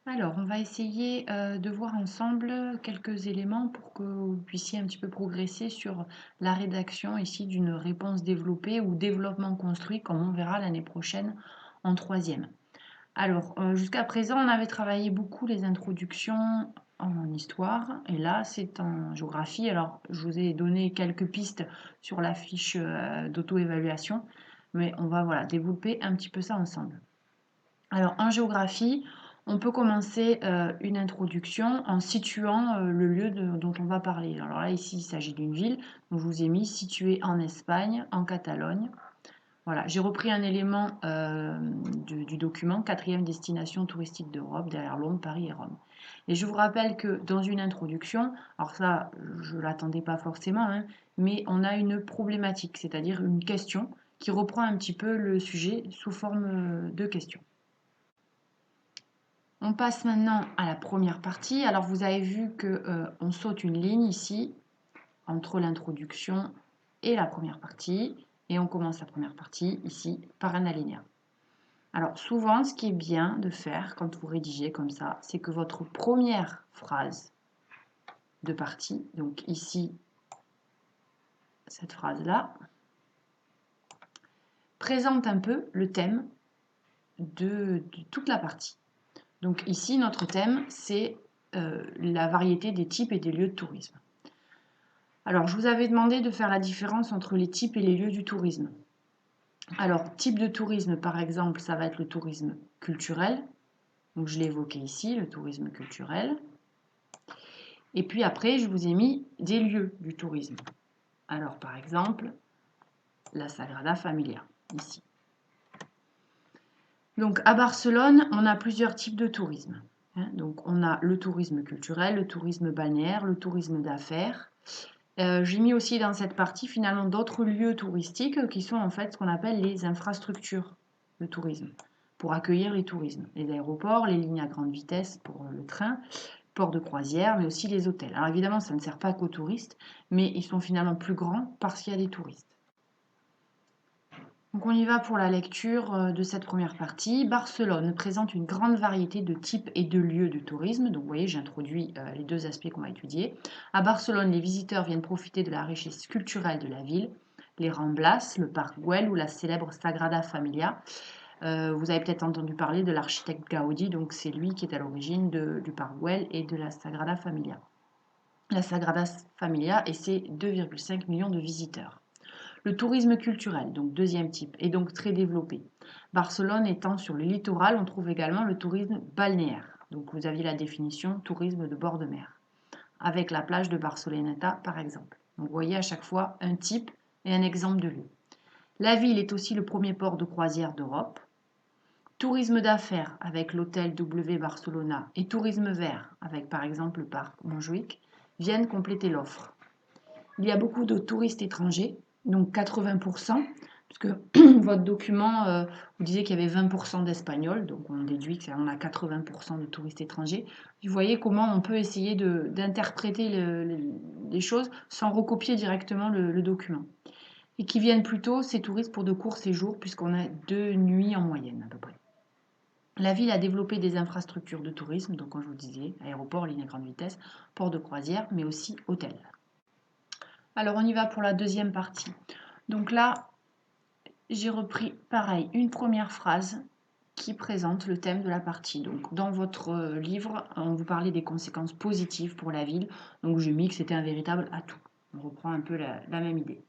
Alors, on va essayer de voir ensemble quelques éléments pour que vous puissiez un petit peu progresser sur la rédaction ici d'une réponse développée ou développement construit, comme on verra l'année prochaine en troisième. Alors, jusqu'à présent, on avait travaillé beaucoup les introductions en histoire, et là, c'est en géographie. Alors, je vous ai donné quelques pistes sur la fiche d'auto-évaluation, mais on va voilà, développer un petit peu ça ensemble. Alors, en géographie, on peut commencer une introduction en situant le lieu dont on va parler. Alors là, ici, il s'agit d'une ville. Donc, je vous ai mis située en Espagne, en Catalogne. Voilà, j'ai repris un élément du document, quatrième destination touristique d'Europe, derrière Londres, Paris et Rome. Et je vous rappelle que dans une introduction, alors ça, je ne l'attendais pas forcément, hein, mais on a une problématique, c'est-à-dire une question qui reprend un petit peu le sujet sous forme de question. On passe maintenant à la première partie. Alors vous avez vu que on saute une ligne ici entre l'introduction et la première partie et on commence la première partie ici par un alinéa. Alors souvent ce qui est bien de faire quand vous rédigez comme ça, c'est que votre première phrase de partie, donc ici cette phrase-là, présente un peu le thème de toute la partie. Donc ici notre thème c'est la variété des types et des lieux de tourisme. Alors, je vous avais demandé de faire la différence entre les types et les lieux du tourisme. Alors, type de tourisme, par exemple, ça va être le tourisme culturel. Donc, je l'ai évoqué ici, le tourisme culturel. Et puis après, je vous ai mis des lieux du tourisme. Alors, par exemple, la Sagrada Familia, ici. Donc, à Barcelone, on a plusieurs types de tourisme. Donc, on a le tourisme culturel, le tourisme balnéaire, le tourisme d'affaires. J'ai mis aussi dans cette partie finalement d'autres lieux touristiques qui sont en fait ce qu'on appelle les infrastructures de tourisme pour accueillir les tourismes. Les aéroports, les lignes à grande vitesse pour le train, ports de croisière, mais aussi les hôtels. Alors évidemment, ça ne sert pas qu'aux touristes, mais ils sont finalement plus grands parce qu'il y a des touristes. Donc on y va pour la lecture de cette première partie. Barcelone présente une grande variété de types et de lieux de tourisme. Donc vous voyez, j'introduis les deux aspects qu'on va étudier. À Barcelone, les visiteurs viennent profiter de la richesse culturelle de la ville. Les Ramblas, le parc Güell ou la célèbre Sagrada Familia. Vous avez peut-être entendu parler de l'architecte Gaudi, donc c'est lui qui est à l'origine du parc Güell et de la Sagrada Familia. La Sagrada Familia et ses 2,5 millions de visiteurs. Le tourisme culturel, donc deuxième type, est donc très développé. Barcelone étant sur le littoral, on trouve également le tourisme balnéaire. Donc vous aviez la définition tourisme de bord de mer, avec la plage de Barceloneta par exemple. Donc vous voyez à chaque fois un type et un exemple de lieu. La ville est aussi le premier port de croisière d'Europe. Tourisme d'affaires avec l'hôtel W Barcelona et tourisme vert avec par exemple le parc Montjuïc viennent compléter l'offre. Il y a beaucoup de touristes étrangers, donc 80%, puisque votre document vous disait qu'il y avait 20% d'Espagnols, donc on déduit qu'on a 80% de touristes étrangers. Vous voyez comment on peut essayer d'interpréter les choses sans recopier directement le document. Et qui viennent plutôt, ces touristes, pour de courts séjours, puisqu'on a 2 nuits en moyenne à peu près. La ville a développé des infrastructures de tourisme, donc comme je vous disais, aéroport, ligne à grande vitesse, port de croisière, mais aussi hôtels. Alors on y va pour la deuxième partie. Donc là, j'ai repris pareil, une première phrase qui présente le thème de la partie. Donc dans votre livre, on vous parlait des conséquences positives pour la ville. Donc j'ai mis que c'était un véritable atout. On reprend un peu la même idée.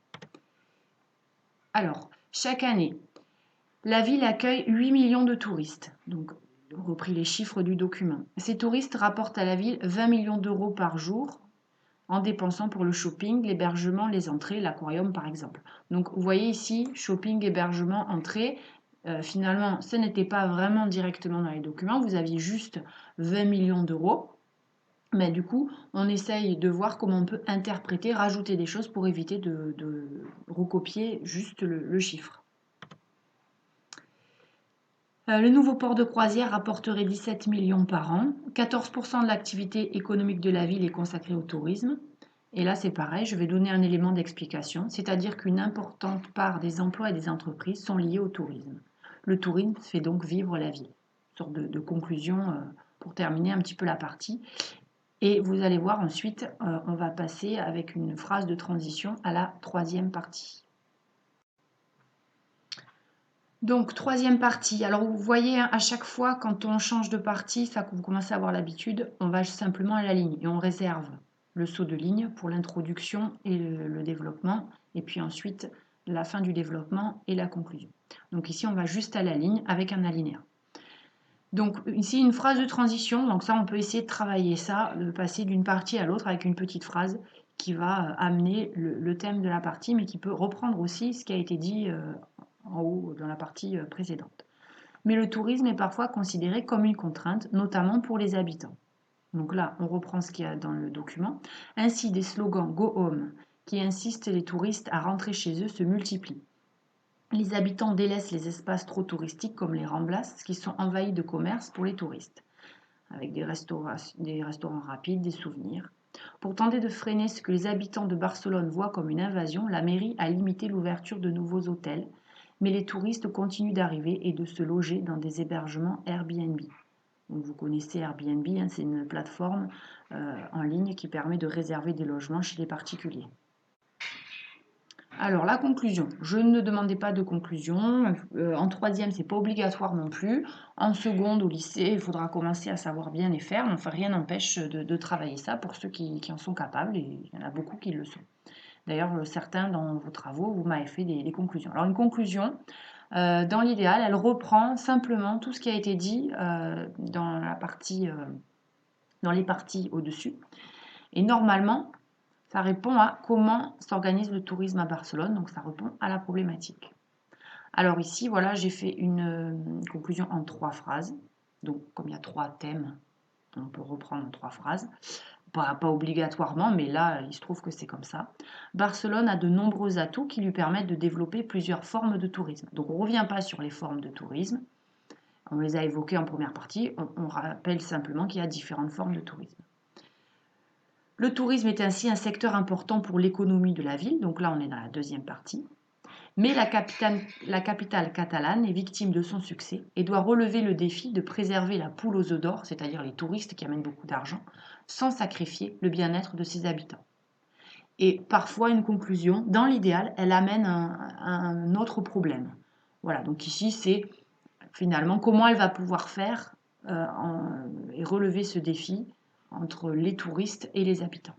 Alors, chaque année, la ville accueille 8 millions de touristes. Donc repris les chiffres du document. Ces touristes rapportent à la ville 20 millions d'euros par jour en dépensant pour le shopping, l'hébergement, les entrées, l'aquarium par exemple. Donc vous voyez ici, shopping, hébergement, entrée. Finalement, ce n'était pas vraiment directement dans les documents, vous aviez juste 20 millions d'euros. Mais du coup, on essaye de voir comment on peut interpréter, rajouter des choses pour éviter de recopier juste le chiffre. Le nouveau port de croisière rapporterait 17 millions par an. 14% de l'activité économique de la ville est consacrée au tourisme. Et là, c'est pareil, je vais donner un élément d'explication, c'est-à-dire qu'une importante part des emplois et des entreprises sont liés au tourisme. Le tourisme fait donc vivre la ville. Une sorte de conclusion pour terminer un petit peu la partie. Et vous allez voir ensuite, on va passer avec une phrase de transition à la troisième partie. Donc, troisième partie. Alors, vous voyez, hein, à chaque fois, quand on change de partie, ça, vous commencez à avoir l'habitude, on va simplement à la ligne et on réserve le saut de ligne pour l'introduction et le développement, et puis ensuite la fin du développement et la conclusion. Donc ici, on va juste à la ligne avec un alinéa. Donc ici, une phrase de transition. Donc ça, on peut essayer de travailler ça, de passer d'une partie à l'autre avec une petite phrase qui va amener le thème de la partie, mais qui peut reprendre aussi ce qui a été dit en haut dans la partie précédente. Mais le tourisme est parfois considéré comme une contrainte, notamment pour les habitants. Donc là, on reprend ce qu'il y a dans le document. Ainsi, des slogans Go Home qui insistent les touristes à rentrer chez eux se multiplient. Les habitants délaissent les espaces trop touristiques comme les Ramblas, qui sont envahis de commerces pour les touristes, avec des restaurants rapides, des souvenirs. Pour tenter de freiner ce que les habitants de Barcelone voient comme une invasion, la mairie a limité l'ouverture de nouveaux hôtels, mais les touristes continuent d'arriver et de se loger dans des hébergements Airbnb. Donc vous connaissez Airbnb, hein, c'est une plateforme en ligne qui permet de réserver des logements chez les particuliers. Alors la conclusion, je ne demandais pas de conclusion. En troisième, c'est pas obligatoire non plus. En seconde, au lycée, il faudra commencer à savoir bien les faire. Mais enfin, rien n'empêche de travailler ça pour ceux qui en sont capables, et il y en a beaucoup qui le sont. D'ailleurs, certains dans vos travaux, vous m'avez fait des conclusions. Alors une conclusion, dans l'idéal, elle reprend simplement tout ce qui a été dit dans les parties au-dessus. Et normalement, ça répond à comment s'organise le tourisme à Barcelone, donc ça répond à la problématique. Alors ici, voilà, j'ai fait une conclusion en 3 phrases. Donc comme il y a 3 thèmes, on peut reprendre en 3 phrases. Pas obligatoirement, mais là, il se trouve que c'est comme ça. Barcelone a de nombreux atouts qui lui permettent de développer plusieurs formes de tourisme. Donc on ne revient pas sur les formes de tourisme. On les a évoquées en première partie. On rappelle simplement qu'il y a différentes formes de tourisme. Le tourisme est ainsi un secteur important pour l'économie de la ville, donc là on est dans la deuxième partie. Mais la capitale catalane est victime de son succès et doit relever le défi de préserver la poule aux œufs d'or, c'est-à-dire les touristes qui amènent beaucoup d'argent, sans sacrifier le bien-être de ses habitants. Et parfois une conclusion, dans l'idéal, elle amène un autre problème. Voilà, donc ici c'est finalement comment elle va pouvoir faire et relever ce défi entre les touristes et les habitants.